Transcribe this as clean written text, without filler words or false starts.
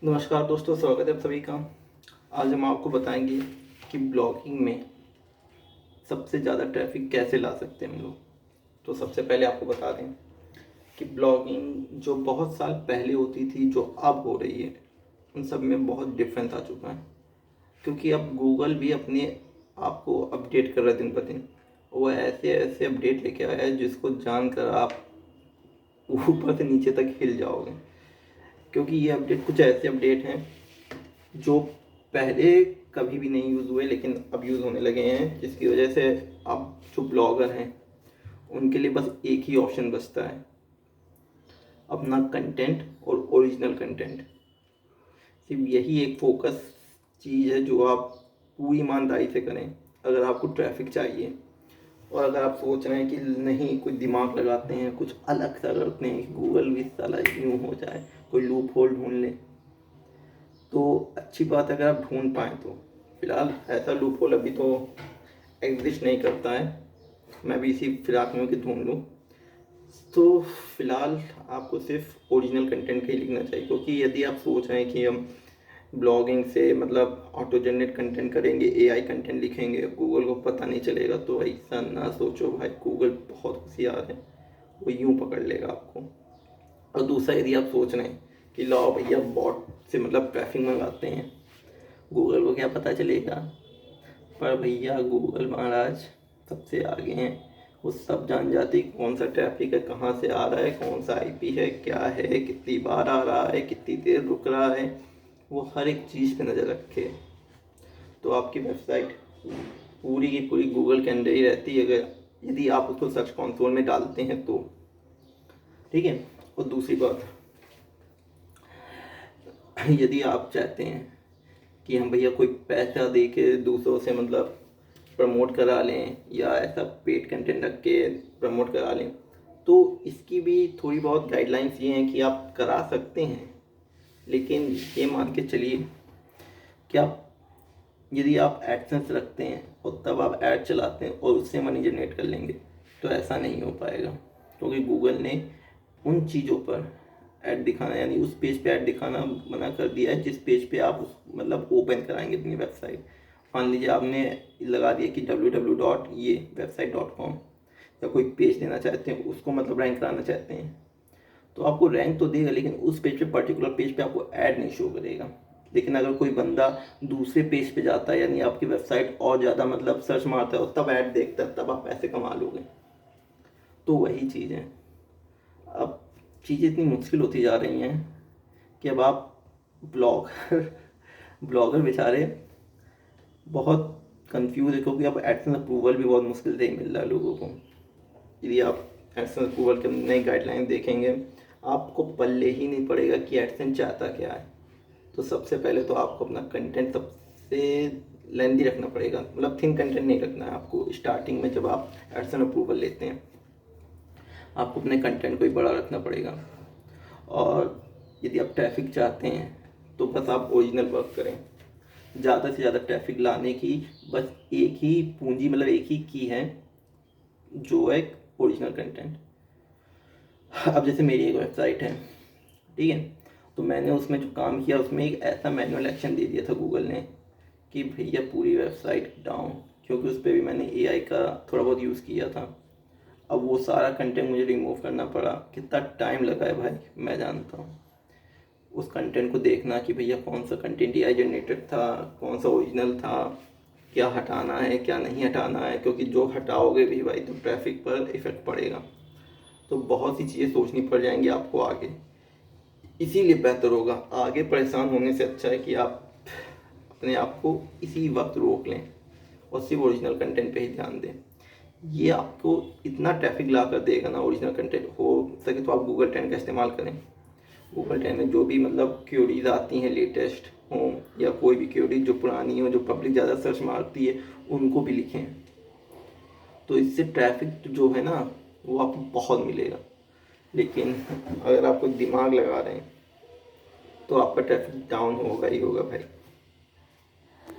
नमस्कार दोस्तों, स्वागत है आप सभी का। आज हम आपको बताएंगे कि ब्लॉगिंग में सबसे ज़्यादा ट्रैफिक कैसे ला सकते हैं हम लोग। तो सबसे पहले आपको बता दें कि ब्लॉगिंग जो बहुत साल पहले होती थी, जो अब हो रही है, उन सब में बहुत डिफरेंस आ चुका है। क्योंकि अब गूगल भी अपने आप को अपडेट कर रहा है दिन ब दिन। वो ऐसे ऐसे अपडेट लेके आया है जिसको जानकर आप ऊपर से नीचे तक हिल जाओगे। क्योंकि ये अपडेट कुछ ऐसे अपडेट हैं जो पहले कभी भी नहीं यूज़ हुए लेकिन अब यूज़ होने लगे हैं, जिसकी वजह से अब जो ब्लॉगर हैं उनके लिए बस एक ही ऑप्शन बचता है, अपना कंटेंट और ओरिजिनल कंटेंट। सिर्फ यही एक फोकस चीज़ है जो आप पूरी ईमानदारी से करें अगर आपको ट्रैफिक चाहिए। और अगर आप सोच रहे हैं कि नहीं, कुछ दिमाग लगाते हैं, कुछ अलग सा करते हैं कि गूगल भी साला यूँ हो जाए, कोई लूप होल ढूंढ ले, तो अच्छी बात है अगर आप ढूंढ पाएँ तो। फ़िलहाल ऐसा लूप होल अभी तो एग्जिस्ट नहीं करता है, मैं भी इसी फिराक में हूँ कि ढूंढ लूँ। तो फ़िलहाल आपको सिर्फ ओरिजिनल कंटेंट का ही लिखना चाहिए, क्योंकि यदि आप सोच रहे हैं कि हम ब्लॉगिंग से मतलब ऑटो जनरेट कंटेंट करेंगे, एआई कंटेंट लिखेंगे, गूगल को पता नहीं चलेगा, तो ऐसा ना सोचो भाई। गूगल बहुत होशियार है, वो यूँ पकड़ लेगा आपको। और दूसरा, यदि आप सोच रहे हैं कि लाओ भैया बॉट से मतलब ट्रैफिक मंगाते हैं, गूगल को क्या पता चलेगा। पर भैया गूगल महाराज सबसे आगे हैं, वो सब जान जाते हैं कौन सा ट्रैफिक है, कहाँ से आ रहा है, कौन सा आईपी है, क्या है, कितनी बार आ रहा है, कितनी देर रुक रहा है। वो हर एक चीज़ पे नज़र रखे। तो आपकी वेबसाइट पूरी की पूरी गूगल के अंदर ही रहती है, अगर यदि आप उसको सर्च कंसोल में डालते हैं तो। ठीक है। और दूसरी बात, यदि आप चाहते हैं कि हम भैया कोई पैसा दे के दूसरों से मतलब प्रमोट करा लें या ऐसा पेड कंटेंट रख के प्रमोट करा लें, तो इसकी भी थोड़ी बहुत गाइडलाइंस ये हैं कि आप करा सकते हैं। लेकिन ये मान के चलिए कि आप, यदि आप एडसेंस रखते हैं और तब आप ऐड चलाते हैं और उससे मनी जनरेट कर लेंगे, तो ऐसा नहीं हो पाएगा। क्योंकि गूगल ने उन चीज़ों पर ऐड दिखाना, यानी उस पेज पे ऐड दिखाना मना कर दिया है जिस पेज पे आप उस मतलब ओपन कराएंगे अपनी वेबसाइट। मान लीजिए आपने लगा दिया कि www. ये website.com, या कोई पेज देना चाहते हैं, उसको मतलब रैंक कराना चाहते हैं, तो आपको रैंक तो देगा लेकिन उस पेज पे, पर्टिकुलर पेज पे आपको ऐड नहीं शो करेगा। लेकिन अगर कोई बंदा दूसरे पेज पे जाता है, यानी आपकी वेबसाइट और ज़्यादा मतलब सर्च मारता है और तब ऐड देखता है, तब आप पैसे कमा लोगे। तो वही चीज़ है। अब चीज़ें इतनी मुश्किल होती जा रही हैं कि अब आप ब्लॉगर ब्लॉगर बेचारे बहुत कंफ्यूज है, क्योंकि अब एडसेंस अप्रूवल भी बहुत मुश्किल से ही मिल रहा है लोगों को। यदि आप एडसेंस अप्रूवल के नई गाइडलाइन देखेंगे, आपको पल्ले ही नहीं पड़ेगा कि एडसेंस चाहता क्या है। तो सबसे पहले तो आपको अपना कंटेंट सबसे लेंदी रखना पड़ेगा, मतलब थिन कंटेंट नहीं रखना है आपको। स्टार्टिंग में जब आप एडसेंस अप्रूवल लेते हैं, आपको अपने कंटेंट को ही बड़ा रखना पड़ेगा। और यदि आप ट्रैफिक चाहते हैं तो बस आप ओरिजिनल वर्क करें। ज़्यादा से ज़्यादा ट्रैफिक लाने की बस एक ही पूंजी, मतलब एक ही की है, जो एक ओरिजिनल कंटेंट। अब जैसे मेरी एक वेबसाइट है, ठीक है, तो मैंने उसमें जो काम किया, उसमें एक ऐसा मैनुअल एक्शन दे दिया था गूगल ने कि भैया पूरी वेबसाइट डाउन, क्योंकि उस पर भी मैंने एआई का थोड़ा बहुत यूज़ किया था। अब वो सारा कंटेंट मुझे रिमूव करना पड़ा। कितना टाइम लगा है भाई, मैं जानता हूँ। उस कंटेंट को देखना कि भैया कौन सा कंटेंट एआई जनरेटेड था, कौन सा ओरिजिनल था, क्या हटाना है क्या नहीं हटाना है, क्योंकि जो हटाओगे भी भाई तो ट्रैफिक पर इफ़ेक्ट पड़ेगा। तो बहुत सी चीज़ें सोचनी पड़ जाएंगी आपको आगे। इसीलिए बेहतर होगा, आगे परेशान होने से अच्छा है कि आप अपने आप को इसी वक्त रोक लें और सिर्फ ओरिजिनल कंटेंट पे ही ध्यान दें। ये आपको इतना ट्रैफिक ला कर देगा ना, ओरिजिनल कंटेंट। हो सके तो आप गूगल ट्रेंड का इस्तेमाल करें। गूगल ट्रेंड में जो भी मतलब क्यूरीज आती हैं लेटेस्ट हों, या कोई भी क्यूरीज जो पुरानी हो, जो पब्लिक ज़्यादा सर्च मारती है, उनको भी लिखें। तो इससे ट्रैफिक जो है ना, वो आपको बहुत मिलेगा। लेकिन अगर आप कोई दिमाग लगा रहे हैं तो आपका ट्रैफिक डाउन होगा ही होगा भाई।